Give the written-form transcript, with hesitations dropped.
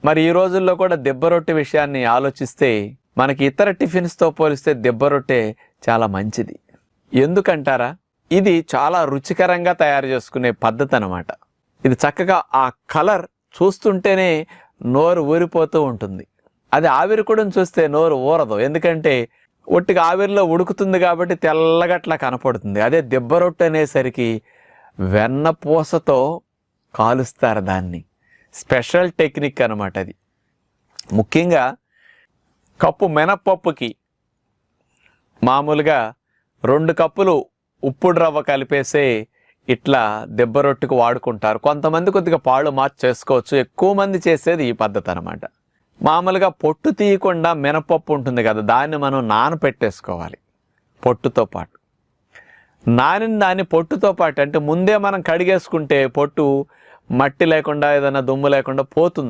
మరి ఈ రోజుల్లో కూడా దెబ్బ రొట్టె విషయాన్ని ఆలోచిస్తే మనకి ఇతర టిఫిన్స్తో పోలిస్తే దెబ్బ రొట్టె చాలా మంచిది. ఎందుకంటారా? ఇది చాలా రుచికరంగా తయారు చేసుకునే పద్ధతి అన్నమాట. ఇది చక్కగా ఆ కలర్ చూస్తుంటేనే నోరు ఊరిపోతూ ఉంటుంది. అది ఆవిరి కూడా చూస్తే నోరు ఊరదు, ఎందుకంటే ఒట్టిగా ఆవిరిలో ఉడుకుతుంది కాబట్టి తెల్లగట్లా కనపడుతుంది. అదే దెబ్బ రొట్టె అనేసరికి వెన్నపూసతో కాలుస్తారు దాన్ని. స్పెషల్ టెక్నిక్ అన్నమాట అది. ముఖ్యంగా కప్పు మినప్పప్పుకి మామూలుగా 2 కప్పులు ఉప్పుడు రవ్వ కలిపేసే ఇట్లా దెబ్బ రొట్టెకు వాడుకుంటారు. కొంతమంది కొద్దిగా పాళ్ళు మార్చి చేసుకోవచ్చు. ఎక్కువ మంది చేసేది ఈ పద్ధతి అన్నమాట. మామూలుగా పొట్టు తీయకుండా మినపప్పు ఉంటుంది కదా, దాన్ని మనం నానపెట్టేసుకోవాలి పొట్టుతో పాటు. దాన్ని పొట్టుతో పాటు అంటే ముందే మనం కడిగేసుకుంటే పొట్టు మట్టి లేకుండా ఏదైనా దుమ్ము లేకుండా పోతుంది.